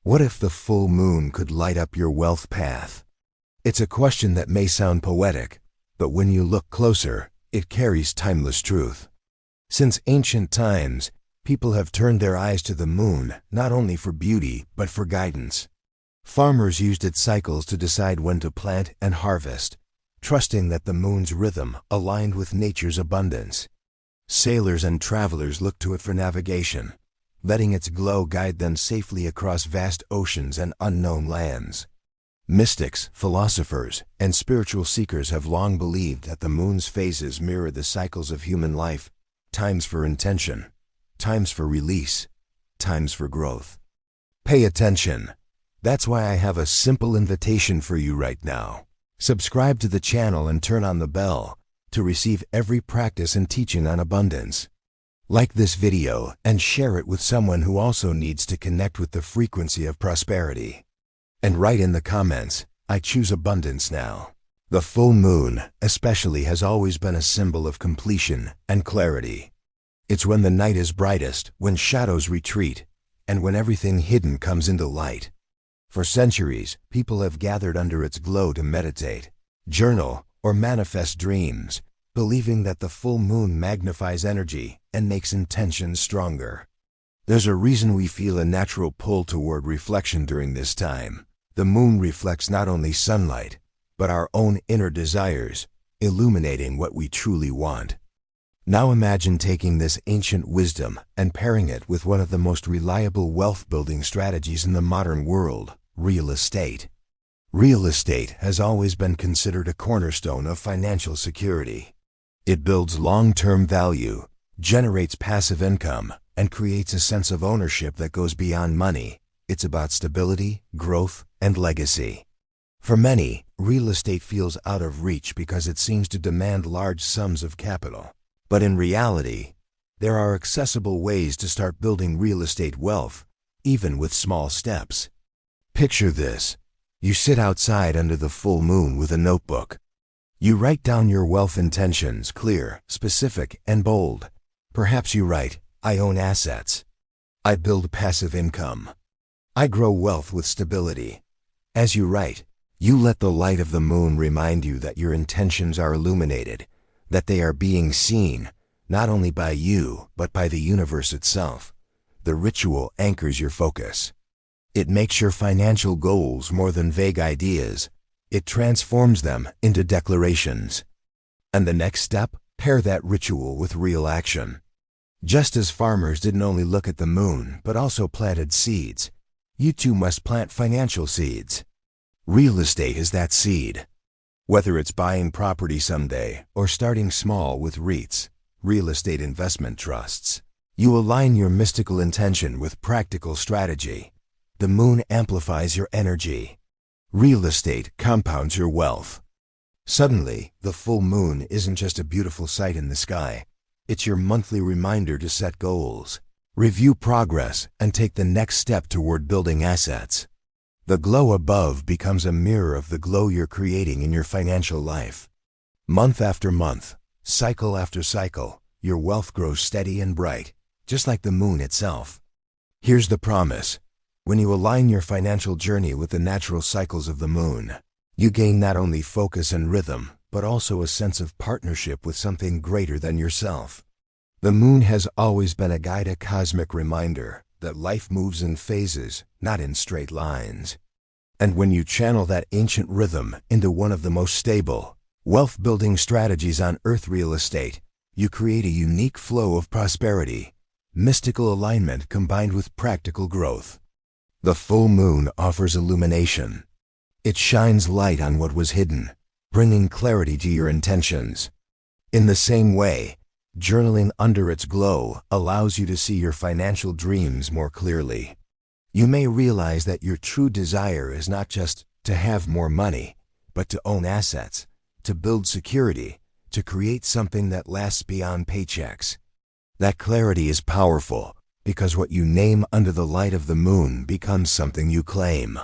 What if the full moon could light up your wealth path? It's a question that may sound poetic, but when you look closer, it carries timeless truth. Since ancient times, people have turned their eyes to the moon not only for beauty, but for guidance. Farmers used its cycles to decide when to plant and harvest, trusting that the moon's rhythm aligned with nature's abundance. Sailors and travelers looked to it for navigation, letting its glow guide them safely across vast oceans and unknown lands. Mystics, philosophers, and spiritual seekers have long believed that the moon's phases mirror the cycles of human life, times for intention, times for release, times for growth. Pay attention. That's why I have a simple invitation for you right now. Subscribe to the channel and turn on the bell to receive every practice and teaching on abundance. Like this video and share it with someone who also needs to connect with the frequency of prosperity. And write in the comments, I choose abundance now. The full moon, especially, has always been a symbol of completion and clarity. It's when the night is brightest, when shadows retreat, and when everything hidden comes into light. For centuries, people have gathered under its glow to meditate, journal, or manifest dreams, believing that the full moon magnifies energy and makes intentions stronger. There's a reason we feel a natural pull toward reflection during this time. The moon reflects not only sunlight, but our own inner desires, illuminating what we truly want. Now imagine taking this ancient wisdom and pairing it with one of the most reliable wealth-building strategies in the modern world: real estate. Real estate has always been considered a cornerstone of financial security. It builds long-term value, generates passive income, and creates a sense of ownership that goes beyond money. It's about stability, growth, and legacy. For many, real estate feels out of reach because it seems to demand large sums of capital. But in reality, there are accessible ways to start building real estate wealth, even with small steps. Picture this. You sit outside under the full moon with a notebook. You write down your wealth intentions, clear, specific, and bold. Perhaps you write, I own assets. I build passive income. I grow wealth with stability. As you write, you let the light of the moon remind you that your intentions are illuminated, that they are being seen, not only by you, but by the universe itself. The ritual anchors your focus. It makes your financial goals more than vague ideas. It transforms them into declarations. And the next step? Pair that ritual with real action. Just as farmers didn't only look at the moon, but also planted seeds, you too must plant financial seeds. Real estate is that seed. Whether it's buying property someday or starting small with REITs, real estate investment trusts, you align your mystical intention with practical strategy. The moon amplifies your energy. Real estate compounds your wealth. Suddenly, the full moon isn't just a beautiful sight in the sky. It's your monthly reminder to set goals, review progress, and take the next step toward building assets. The glow above becomes a mirror of the glow you're creating in your financial life. Month after month, cycle after cycle, your wealth grows steady and bright, just like the moon itself. Here's the promise. When you align your financial journey with the natural cycles of the moon, you gain not only focus and rhythm, but also a sense of partnership with something greater than yourself. The moon has always been a guide, a cosmic reminder that life moves in phases, not in straight lines. And when you channel that ancient rhythm into one of the most stable, wealth-building strategies on earth, real estate, you create a unique flow of prosperity, mystical alignment combined with practical growth. The full moon offers illumination. It shines light on what was hidden, bringing clarity to your intentions. In the same way, journaling under its glow allows you to see your financial dreams more clearly. You may realize that your true desire is not just to have more money, but to own assets, to build security, to create something that lasts beyond paychecks. That clarity is powerful, because what you name under the light of the moon becomes something you claim.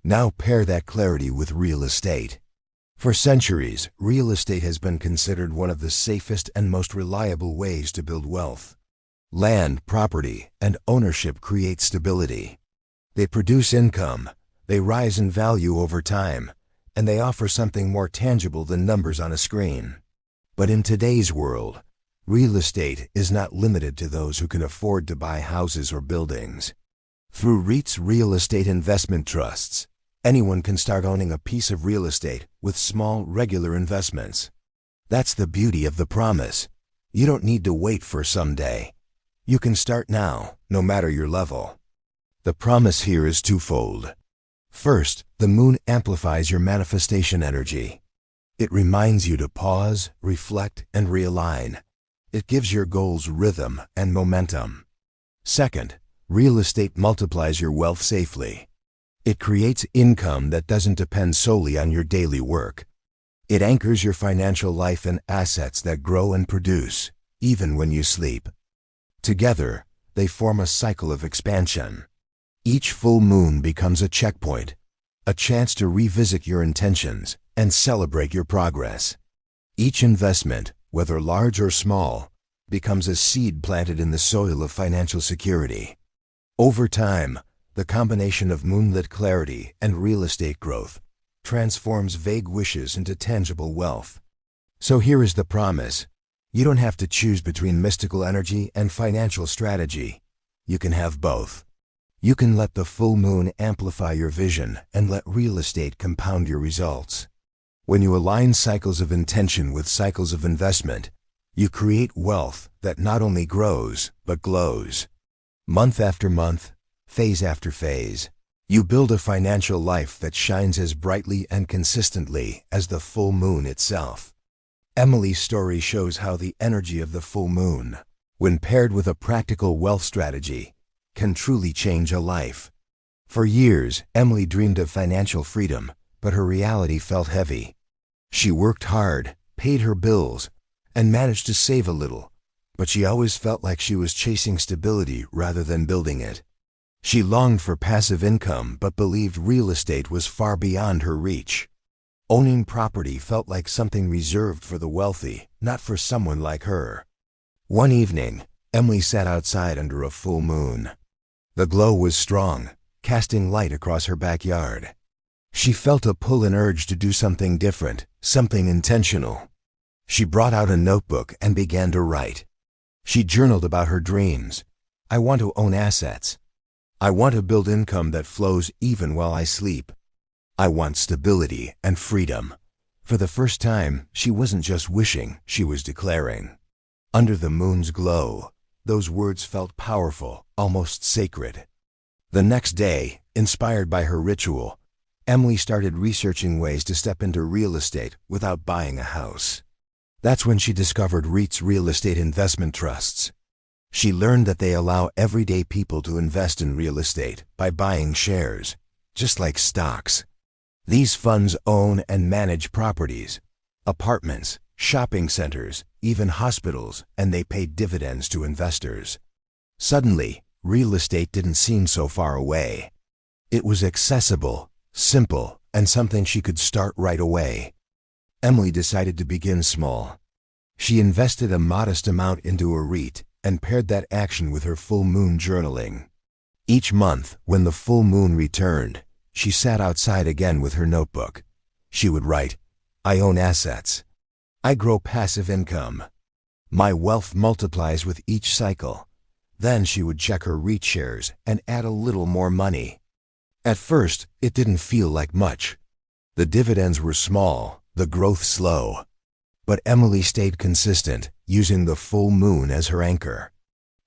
Now pair that clarity with real estate. For centuries, real estate has been considered one of the safest and most reliable ways to build wealth. Land, property, and ownership create stability. They produce income, they rise in value over time, and they offer something more tangible than numbers on a screen. But in today's world, real estate is not limited to those who can afford to buy houses or buildings. Through REITs real estate investment trusts, anyone can start owning a piece of real estate with small, regular investments. That's the beauty of the promise. You don't need to wait for someday. You can start now, no matter your level. The promise here is twofold. First, the moon amplifies your manifestation energy. It reminds you to pause, reflect, and realign. It gives your goals rhythm and momentum. Second, real estate multiplies your wealth safely. It creates income that doesn't depend solely on your daily work. It anchors your financial life in assets that grow and produce, even when you sleep. Together, they form a cycle of expansion. Each full moon becomes a checkpoint, a chance to revisit your intentions and celebrate your progress. Each investment, whether large or small, becomes a seed planted in the soil of financial security. Over time, the combination of moonlit clarity and real estate growth transforms vague wishes into tangible wealth. So here is the promise. You don't have to choose between mystical energy and financial strategy. You can have both. You can let the full moon amplify your vision and let real estate compound your results. When you align cycles of intention with cycles of investment, you create wealth that not only grows, but glows. Month after month, phase after phase, you build a financial life that shines as brightly and consistently as the full moon itself. Emily's story shows how the energy of the full moon, when paired with a practical wealth strategy, can truly change a life. For years, Emily dreamed of financial freedom, but her reality felt heavy. She worked hard, paid her bills, and managed to save a little, but she always felt like she was chasing stability rather than building it. She longed for passive income but believed real estate was far beyond her reach. Owning property felt like something reserved for the wealthy, not for someone like her. One evening, Emily sat outside under a full moon. The glow was strong, casting light across her backyard. She felt a pull and urge to do something different, something intentional. She brought out a notebook and began to write. She journaled about her dreams. I want to own assets. I want to build income that flows even while I sleep. I want stability and freedom. For the first time, she wasn't just wishing, she was declaring. Under the moon's glow, those words felt powerful, almost sacred. The next day, inspired by her ritual, Emily started researching ways to step into real estate without buying a house. That's when she discovered REITs real estate investment trusts. She learned that they allow everyday people to invest in real estate by buying shares, just like stocks. These funds own and manage properties, apartments, shopping centers, even hospitals, and they pay dividends to investors. Suddenly, real estate didn't seem so far away. It was accessible, simple, and something she could start right away. Emily decided to begin small. She invested a modest amount into a REIT and paired that action with her full moon journaling. Each month, when the full moon returned, she sat outside again with her notebook. She would write, I own assets. I grow passive income. My wealth multiplies with each cycle. Then she would check her REIT shares and add a little more money. At first, it didn't feel like much. The dividends were small, the growth slow. But Emily stayed consistent, using the full moon as her anchor.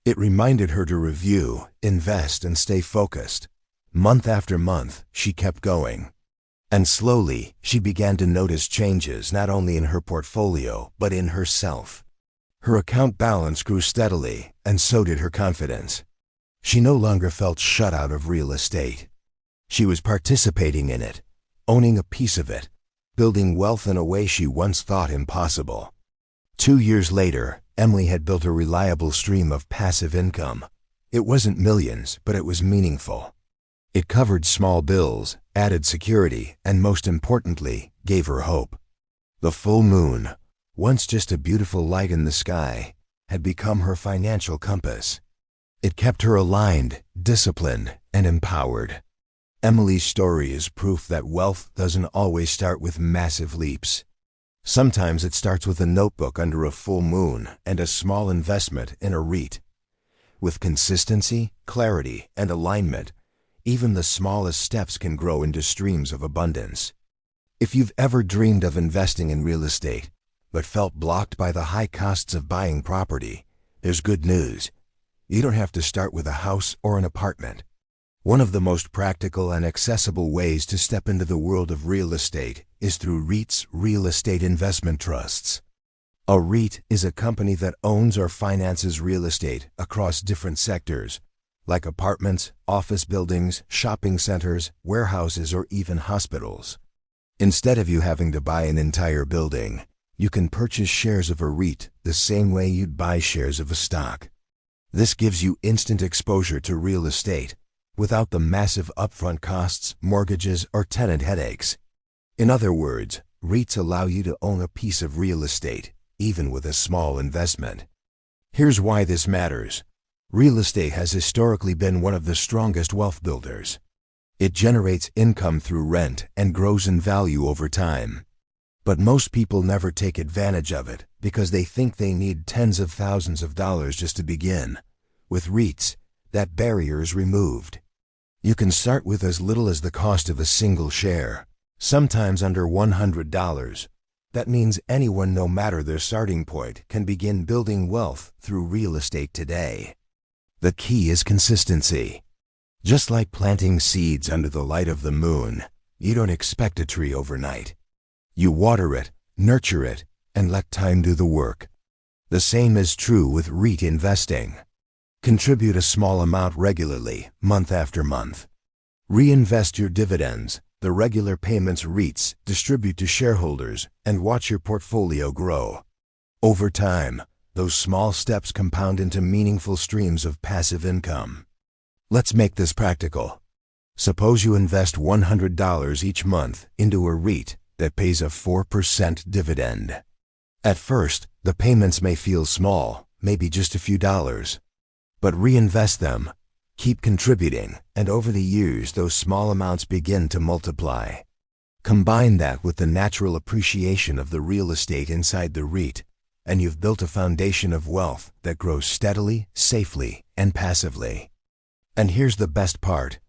It reminded her to review, invest, and stay focused. Month after month, she kept going. And slowly, she began to notice changes not only in her portfolio, but in herself. Her account balance grew steadily, and so did her confidence. She no longer felt shut out of real estate. She was participating in it, owning a piece of it, building wealth in a way she once thought impossible. 2 years later, Emily had built a reliable stream of passive income. It wasn't millions, but it was meaningful. It covered small bills, added security, and most importantly, gave her hope. The full moon, once just a beautiful light in the sky, had become her financial compass. It kept her aligned, disciplined, and empowered. Emily's story is proof that wealth doesn't always start with massive leaps. Sometimes it starts with a notebook under a full moon and a small investment in a REIT. With consistency, clarity, and alignment, even the smallest steps can grow into streams of abundance. If you've ever dreamed of investing in real estate, but felt blocked by the high costs of buying property, there's good news. You don't have to start with a house or an apartment. One of the most practical and accessible ways to step into the world of real estate is through REITs, real estate investment trusts. A REIT is a company that owns or finances real estate across different sectors, like apartments, office buildings, shopping centers, warehouses, or even hospitals. Instead of you having to buy an entire building, you can purchase shares of a REIT the same way you'd buy shares of a stock. This gives you instant exposure to real estate without the massive upfront costs, mortgages, or tenant headaches. In other words, REITs allow you to own a piece of real estate, even with a small investment. Here's why this matters. Real estate has historically been one of the strongest wealth builders. It generates income through rent and grows in value over time. But most people never take advantage of it because they think they need tens of thousands of dollars just to begin. With REITs, that barrier is removed. You can start with as little as the cost of a single share, sometimes under $100. That means anyone, no matter their starting point, can begin building wealth through real estate today. The key is consistency. Just like planting seeds under the light of the moon, you don't expect a tree overnight. You water it, nurture it, and let time do the work. The same is true with REIT investing. Contribute a small amount regularly, month after month. Reinvest your dividends, the regular payments REITs distribute to shareholders, and watch your portfolio grow. Over time, those small steps compound into meaningful streams of passive income. Let's make this practical. Suppose you invest $100 each month into a REIT that pays a 4% dividend. At first, the payments may feel small, maybe just a few dollars. But reinvest them, keep contributing, and over the years those small amounts begin to multiply. Combine that with the natural appreciation of the real estate inside the REIT, and you've built a foundation of wealth that grows steadily, safely, and passively. And here's the best part.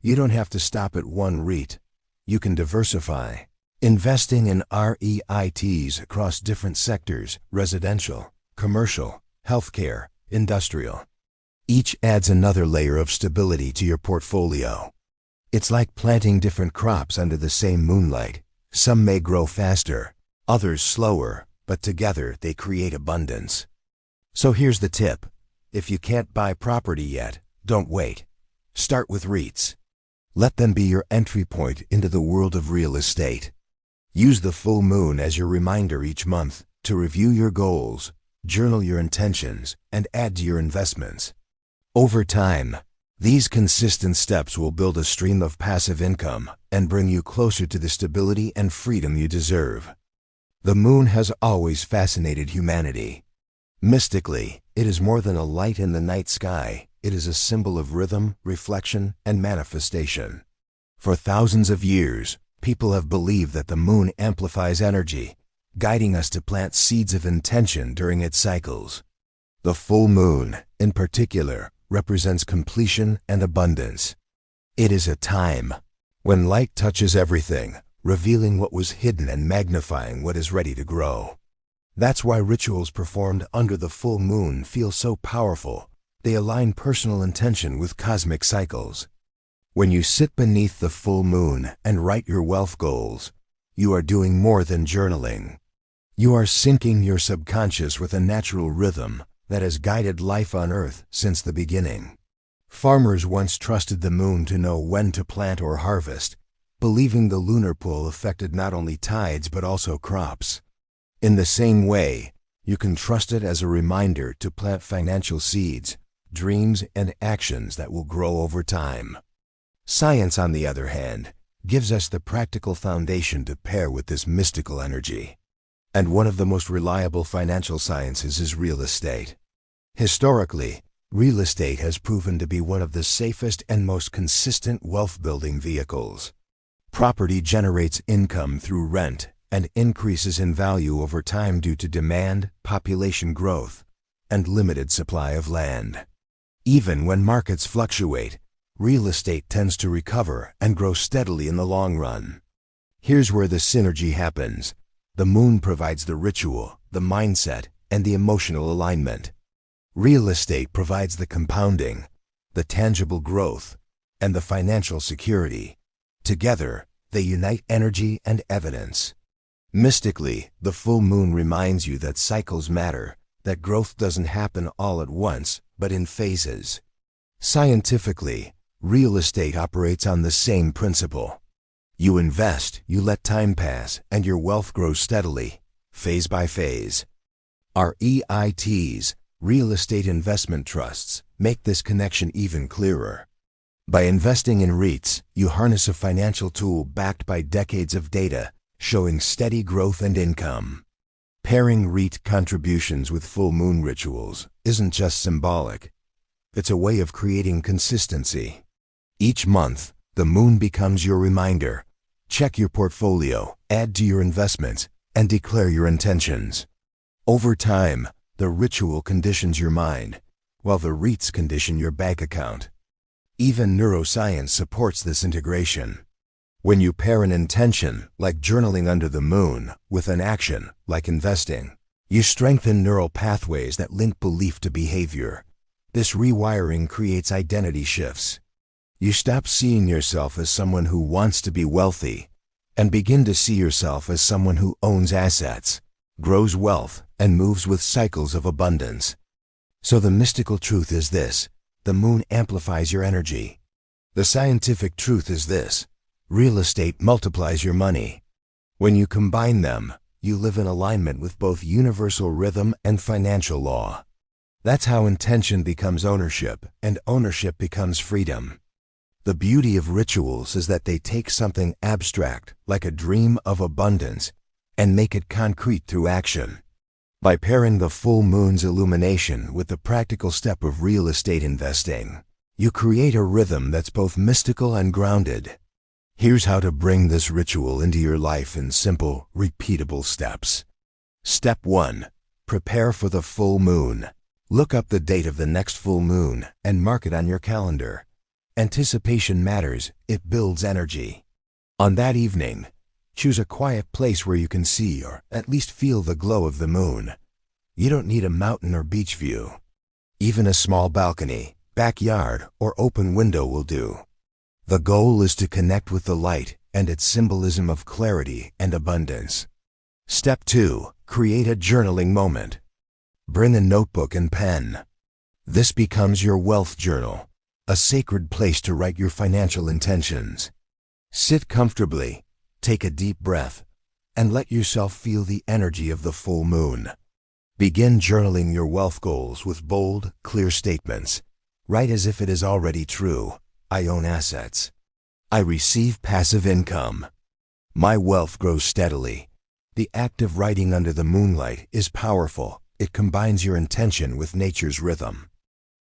You don't have to stop at one REIT. You can diversify, investing in REITs across different sectors: residential, commercial, healthcare, industrial. Each adds another layer of stability to your portfolio. It's like planting different crops under the same moonlight. Some may grow faster, others slower, but together they create abundance. So here's the tip. If you can't buy property yet, don't wait. Start with REITs. Let them be your entry point into the world of real estate. Use the full moon as your reminder each month to review your goals, journal your intentions, and add to your investments. Over time, these consistent steps will build a stream of passive income and bring you closer to the stability and freedom you deserve. The moon has always fascinated humanity. Mystically, it is more than a light in the night sky. It is a symbol of rhythm, reflection, and manifestation. For thousands of years, people have believed that the moon amplifies energy, guiding us to plant seeds of intention during its cycles. The full moon, in particular, represents completion and abundance. It is a time when light touches everything, revealing what was hidden and magnifying what is ready to grow. That's why rituals performed under the full moon feel so powerful. They align personal intention with cosmic cycles. When you sit beneath the full moon and write your wealth goals, you are doing more than journaling. You are syncing your subconscious with a natural rhythm that has guided life on Earth since the beginning. Farmers once trusted the moon to know when to plant or harvest, believing the lunar pull affected not only tides but also crops. In the same way, you can trust it as a reminder to plant financial seeds, dreams, and actions that will grow over time. Science, on the other hand, gives us the practical foundation to pair with this mystical energy. And one of the most reliable financial sciences is real estate. Historically, Real estate has proven to be one of the safest and most consistent wealth-building vehicles. Property generates income through rent and increases in value over time due to demand, population growth, and limited supply of land. Even when markets fluctuate, real estate tends to recover and grow steadily in the long run. Here's where the synergy happens. The moon provides the ritual, the mindset, and the emotional alignment. Real estate provides the compounding, the tangible growth, and the financial security. Together, they unite energy and evidence. Mystically, the full moon reminds you that cycles matter, that growth doesn't happen all at once, but in phases. Scientifically, real estate operates on the same principle. You invest, you let time pass, and your wealth grows steadily, phase by phase. Our EITs, Real Estate Investment Trusts, make this connection even clearer. By investing in REITs, you harness a financial tool backed by decades of data, showing steady growth and income. Pairing REIT contributions with full moon rituals isn't just symbolic. It's a way of creating consistency. Each month, the moon becomes your reminder. Check your portfolio, add to your investments, and declare your intentions. Over time, the ritual conditions your mind, while the REITs condition your bank account. Even neuroscience supports this integration. When you pair an intention, like journaling under the moon, with an action, like investing, you strengthen neural pathways that link belief to behavior. This rewiring creates identity shifts. You stop seeing yourself as someone who wants to be wealthy and begin to see yourself as someone who owns assets, grows wealth, and moves with cycles of abundance. So the mystical truth is this: the moon amplifies your energy. The scientific truth is this: real estate multiplies your money. When you combine them, you live in alignment with both universal rhythm and financial law. That's how intention becomes ownership, and ownership becomes freedom. The beauty of rituals is that they take something abstract, like a dream of abundance, and make it concrete through action. By pairing the full moon's illumination with the practical step of real estate investing, you create a rhythm that's both mystical and grounded. Here's how to bring this ritual into your life in simple, repeatable steps. Step 1. Prepare for the full moon. Look up the date of the next full moon and mark it on your calendar. Anticipation matters, it builds energy. On that evening, choose a quiet place where you can see or at least feel the glow of the moon. You don't need a mountain or beach view. Even a small balcony, backyard, or open window will do. The goal is to connect with the light and its symbolism of clarity and abundance. Step 2. Create a journaling moment. Bring a notebook and pen. This becomes your wealth journal, a sacred place to write your financial intentions. Sit comfortably, take a deep breath, and let yourself feel the energy of the full moon. Begin journaling your wealth goals with bold, clear statements. Write as if it is already true. I own assets. I receive passive income. My wealth grows steadily. The act of writing under the moonlight is powerful. It combines your intention with nature's rhythm.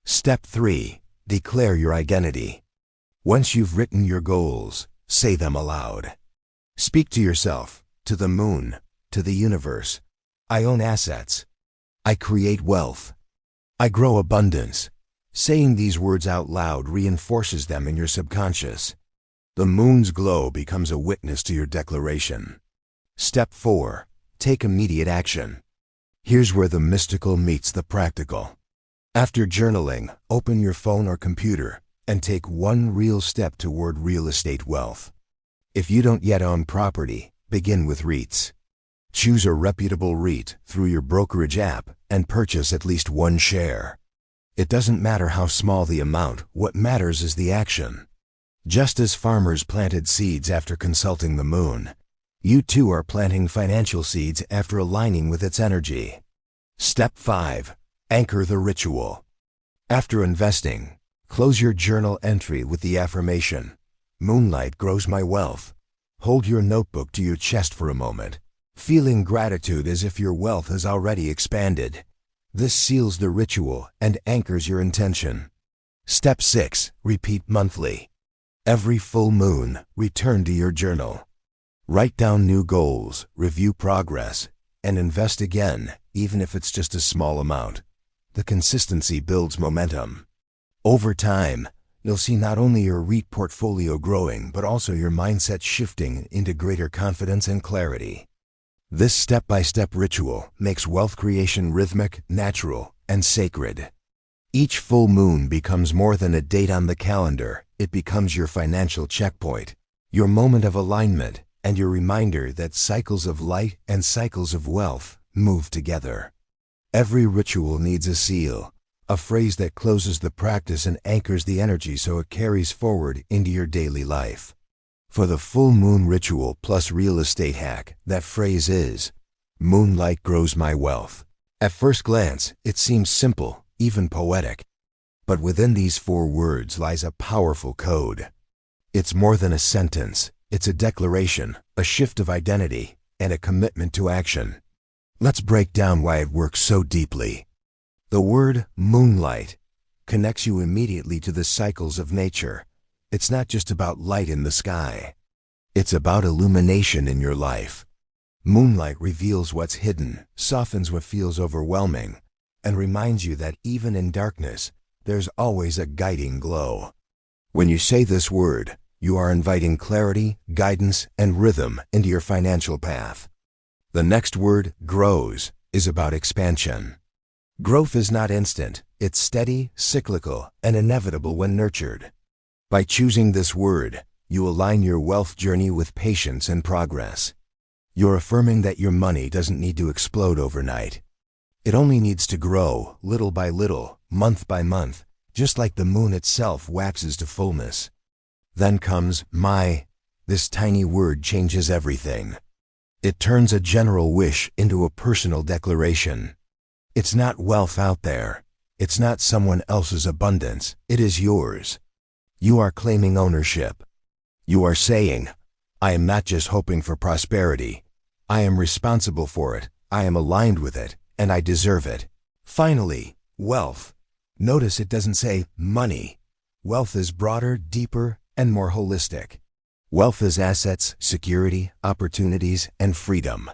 Step 3. Declare your identity. Once you've written your goals, say them aloud. Speak to yourself, to the moon, to the universe. I own assets. I create wealth. I grow abundance. Saying these words out loud reinforces them in your subconscious. The moon's glow becomes a witness to your declaration. Step 4. Take immediate action. Here's where the mystical meets the practical. After journaling, open your phone or computer and take one real step toward real estate wealth. If you don't yet own property, begin with REITs. Choose a reputable REIT through your brokerage app and purchase at least one share. It doesn't matter how small the amount, what matters is the action. Just as farmers planted seeds after consulting the moon, you too are planting financial seeds after aligning with its energy. Step 5. Anchor the ritual. After investing, close your journal entry with the affirmation, "Moonlight grows my wealth." Hold your notebook to your chest for a moment, feeling gratitude as if your wealth has already expanded. This seals the ritual and anchors your intention. Step 6. Repeat monthly. Every full moon, return to your journal. Write down new goals, review progress, and invest again, even if it's just a small amount. The consistency builds momentum. Over time, you'll see not only your REIT portfolio growing, but also your mindset shifting into greater confidence and clarity. This step-by-step ritual makes wealth creation rhythmic, natural, and sacred. Each full moon becomes more than a date on the calendar. It becomes your financial checkpoint, your moment of alignment, and your reminder that cycles of light and cycles of wealth move together. Every ritual needs a seal, a phrase that closes the practice and anchors the energy so it carries forward into your daily life. For the full moon ritual plus real estate hack, that phrase is, "Moonlight grows my wealth." At first glance, it seems simple, even poetic. But within these 4 words lies a powerful code. It's more than a sentence. It's a declaration, a shift of identity, and a commitment to action. Let's break down why it works so deeply. The word moonlight connects you immediately to the cycles of nature. It's not just about light in the sky. It's about illumination in your life. Moonlight reveals what's hidden, softens what feels overwhelming, and reminds you that even in darkness, there's always a guiding glow. When you say this word, you are inviting clarity, guidance, and rhythm into your financial path. The next word, grows, is about expansion. Growth is not instant. It's steady, cyclical, and inevitable when nurtured. By choosing this word, you align your wealth journey with patience and progress. You're affirming that your money doesn't need to explode overnight. It only needs to grow, little by little, month by month, just like the moon itself waxes to fullness. Then comes my. This tiny word changes everything. It turns a general wish into a personal declaration. It's not wealth out there. It's not someone else's abundance. It is yours. You are claiming ownership. You are saying, I am not just hoping for prosperity. I am responsible for it. I am aligned with it, and I deserve it. Finally, wealth. Notice it doesn't say money. Wealth is broader, deeper, and more holistic. Wealth is assets, security, opportunities, and freedom.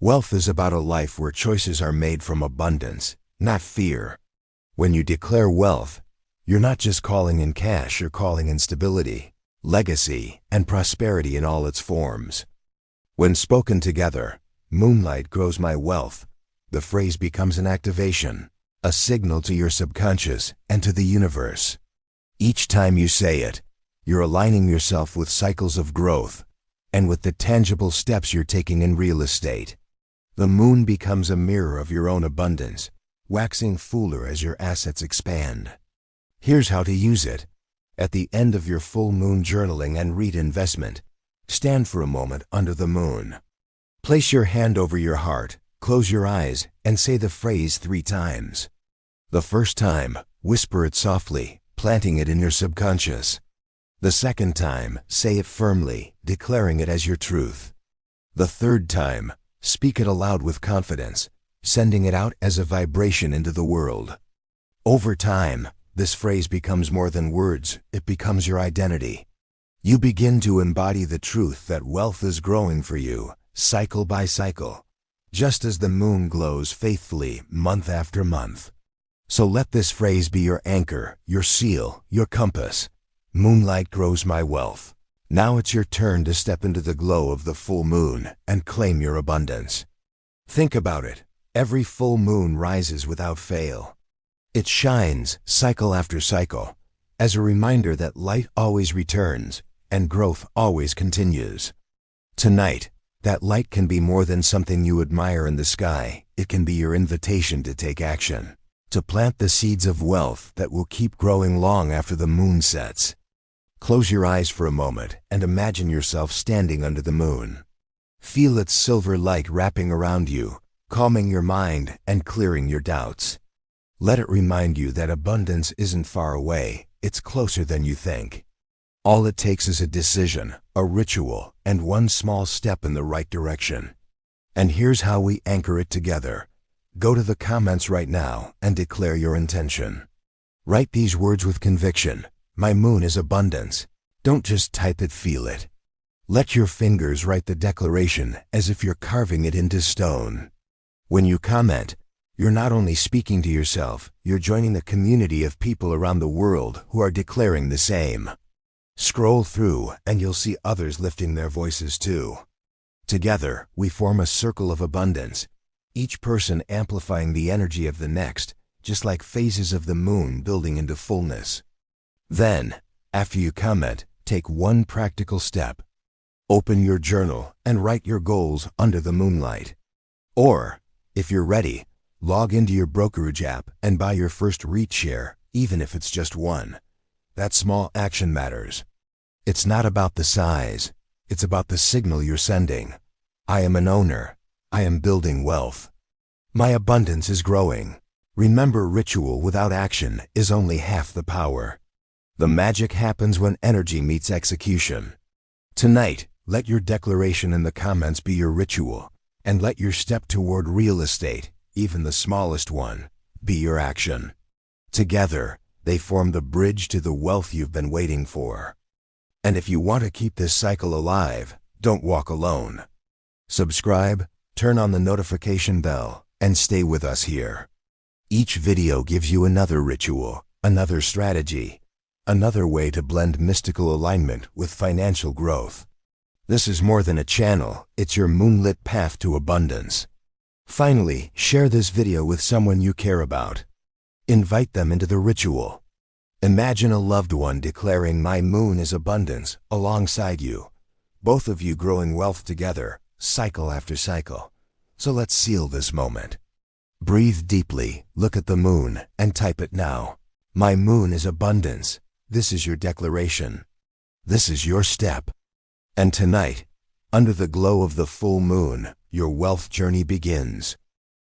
Wealth is about a life where choices are made from abundance, not fear. When you declare wealth, you're not just calling in cash, you're calling in stability, legacy, and prosperity in all its forms. When spoken together, moonlight grows my wealth, the phrase becomes an activation, a signal to your subconscious and to the universe. Each time you say it, you're aligning yourself with cycles of growth and with the tangible steps you're taking in real estate. The moon becomes a mirror of your own abundance, waxing fuller as your assets expand. Here's how to use it. At the end of your full moon journaling and REIT investment, stand for a moment under the moon. Place your hand over your heart, close your eyes, and say the phrase 3 times. The first time, whisper it softly, planting it in your subconscious. The second time, say it firmly, declaring it as your truth. The third time, speak it aloud with confidence, sending it out as a vibration into the world. Over time, this phrase becomes more than words, it becomes your identity. You begin to embody the truth that wealth is growing for you, cycle by cycle, just as the moon glows faithfully month after month. So let this phrase be your anchor, your seal, your compass. Moonlight grows my wealth. Now it's your turn to step into the glow of the full moon and claim your abundance. Think about it. Every full moon rises without fail. It shines, cycle after cycle, as a reminder that light always returns and growth always continues. Tonight, that light can be more than something you admire in the sky. It can be your invitation to take action, to plant the seeds of wealth that will keep growing long after the moon sets. Close your eyes for a moment and imagine yourself standing under the moon. Feel its silver light wrapping around you, calming your mind and clearing your doubts. Let it remind you that abundance isn't far away, it's closer than you think. All it takes is a decision, a ritual, and one small step in the right direction. And here's how we anchor it together. Go to the comments right now and declare your intention. Write these words with conviction. My moon is abundance. Don't just type it, feel it. Let your fingers write the declaration as if you're carving it into stone. When you comment, you're not only speaking to yourself, you're joining the community of people around the world who are declaring the same. Scroll through and you'll see others lifting their voices too. Together, we form a circle of abundance, each person amplifying the energy of the next, just like phases of the moon building into fullness. Then, after you comment, take one practical step. Open your journal and write your goals under the moonlight. Or, if you're ready, log into your brokerage app and buy your first REIT share, even if it's just one. That small action matters. It's not about the size, it's about the signal you're sending. I am an owner. I am building wealth. My abundance is growing. Remember, ritual without action is only half the power. The magic happens when energy meets execution. Tonight, let your declaration in the comments be your ritual, and let your step toward real estate, even the smallest one, be your action. Together, they form the bridge to the wealth you've been waiting for. And if you want to keep this cycle alive, don't walk alone. Subscribe, turn on the notification bell, and stay with us here. Each video gives you another ritual, another strategy, another way to blend mystical alignment with financial growth. This is more than a channel, it's your moonlit path to abundance. Finally, share this video with someone you care about. Invite them into the ritual. Imagine a loved one declaring "My moon is abundance" alongside you. Both of you growing wealth together, cycle after cycle. So let's seal this moment. Breathe deeply, look at the moon, and type it now. My moon is abundance. This is your declaration. This is your step. And tonight, under the glow of the full moon, your wealth journey begins.